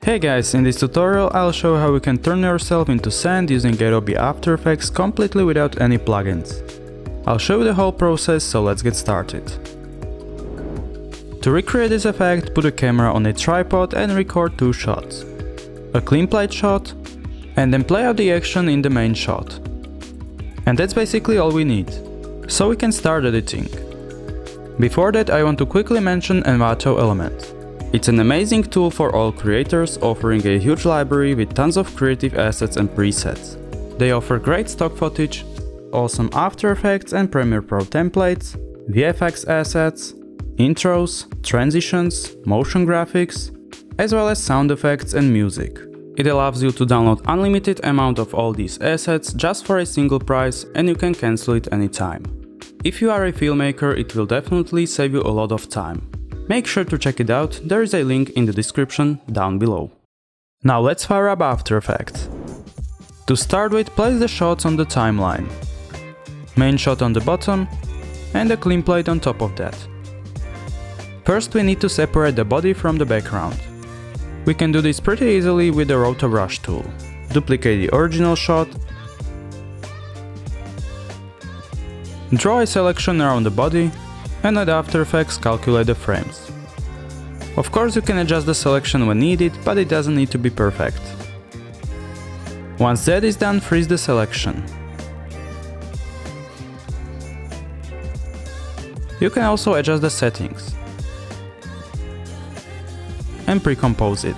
Hey guys, in this tutorial I'll show how you can turn yourself into sand using Adobe After Effects completely without any plugins. I'll show you the whole process, so let's get started. To recreate this effect, put a camera on a tripod and record 2 shots. A clean plate shot, and then play out the action in the main shot. And that's basically all we need. So we can start editing. Before that, I want to quickly mention Envato element. It's an amazing tool for all creators, offering a huge library with tons of creative assets and presets. They offer great stock footage, awesome After Effects and Premiere Pro templates, VFX assets, intros, transitions, motion graphics, as well as sound effects and music. It allows you to download unlimited amount of all these assets just for a single price, and you can cancel it anytime. If you are a filmmaker, it will definitely save you a lot of time. Make sure to check it out, there is a link in the description down below. Now let's fire up After Effects. To start with, place the shots on the timeline. Main shot on the bottom, and a clean plate on top of that. First we need to separate the body from the background. We can do this pretty easily with the Roto Brush tool. Duplicate the original shot, draw a selection around the body, and let After Effects calculate the frames. Of course you can adjust the selection when needed, but it doesn't need to be perfect. Once that is done, freeze the selection. You can also adjust the settings and pre-compose it.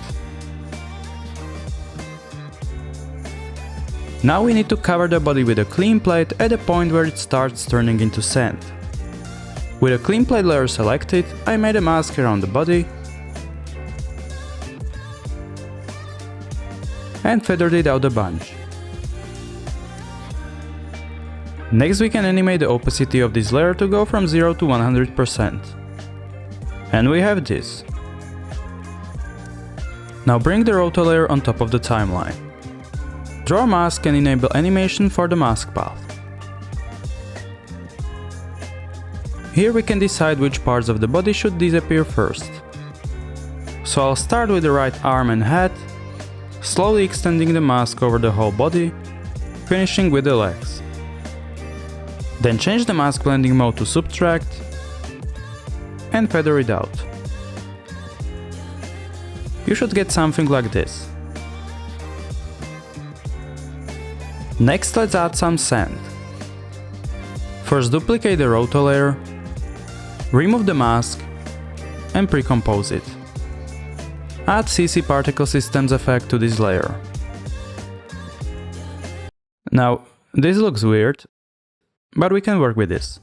Now we need to cover the body with a clean plate at the point where it starts turning into sand. With a clean plate layer selected, I made a mask around the body and feathered it out a bunch. Next we can animate the opacity of this layer to go from 0 to 100%. And we have this. Now bring the roto layer on top of the timeline. Draw a mask and enable animation for the mask path. Here we can decide which parts of the body should disappear first. So I'll start with the right arm and head, slowly extending the mask over the whole body, finishing with the legs. Then change the mask blending mode to subtract and feather it out. You should get something like this. Next, let's add some sand. First duplicate the roto layer, remove the mask and pre-compose it. Add CC Particle Systems effect to this layer. Now, this looks weird, but we can work with this.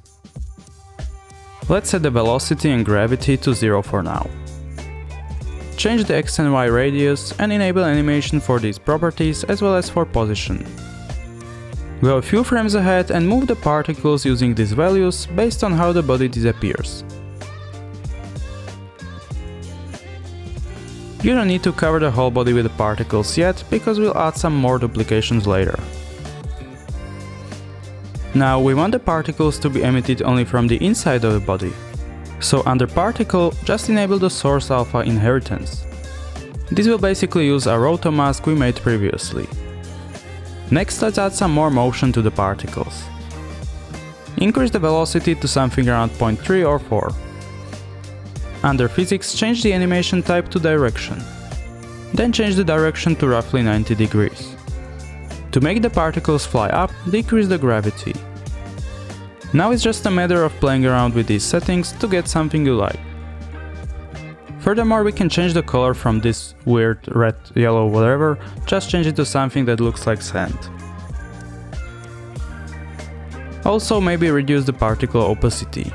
Let's set the velocity and gravity to 0 for now. Change the X and Y radius and enable animation for these properties as well as for position. Go a few frames ahead and move the particles using these values based on how the body disappears. You don't need to cover the whole body with the particles yet, because we'll add some more duplications later. Now we want the particles to be emitted only from the inside of the body. So under Particle, just enable the Source Alpha Inheritance. This will basically use a roto mask we made previously. Next, let's add some more motion to the particles. Increase the velocity to something around 0.3 or 4. Under Physics, change the animation type to Direction. Then change the direction to roughly 90 degrees. To make the particles fly up, decrease the gravity. Now it's just a matter of playing around with these settings to get something you like. Furthermore, we can change the color from this weird red, yellow, whatever, just change it to something that looks like sand. Also, maybe reduce the particle opacity.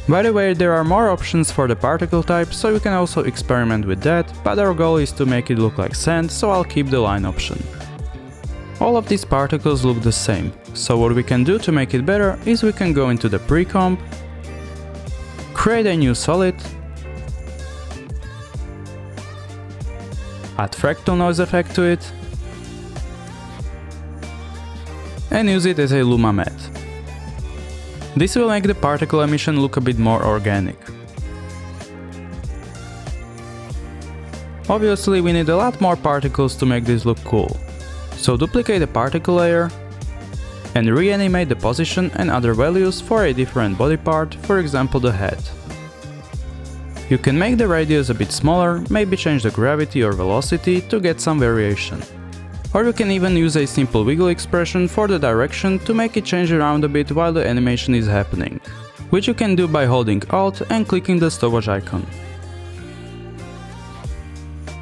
By the way, there are more options for the particle type, so you can also experiment with that, but our goal is to make it look like sand, so I'll keep the line option. All of these particles look the same, so what we can do to make it better is we can go into the pre-comp, create a new solid, add fractal noise effect to it, and use it as a Luma matte. This will make the particle emission look a bit more organic. Obviously we need a lot more particles to make this look cool. So duplicate the particle layer and reanimate the position and other values for a different body part, for example the head. You can make the radius a bit smaller, maybe change the gravity or velocity to get some variation. Or you can even use a simple wiggle expression for the direction to make it change around a bit while the animation is happening, which you can do by holding Alt and clicking the stopwatch icon.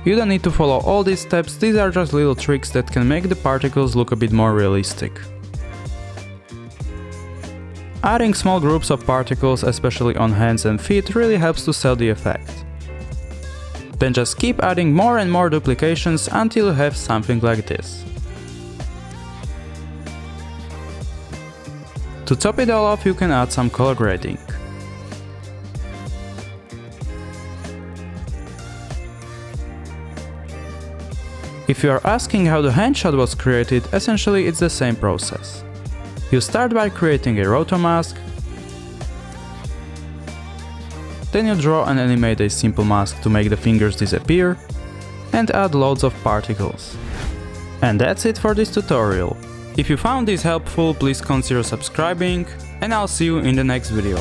You don't need to follow all these steps, these are just little tricks that can make the particles look a bit more realistic. Adding small groups of particles, especially on hands and feet, really helps to sell the effect. Then just keep adding more and more duplications until you have something like this. To top it all off, you can add some color grading. If you are asking how the hand shot was created, essentially it's the same process. You start by creating a roto mask, then you draw and animate a simple mask to make the fingers disappear, and add loads of particles. And that's it for this tutorial. If you found this helpful, please consider subscribing, and I'll see you in the next video.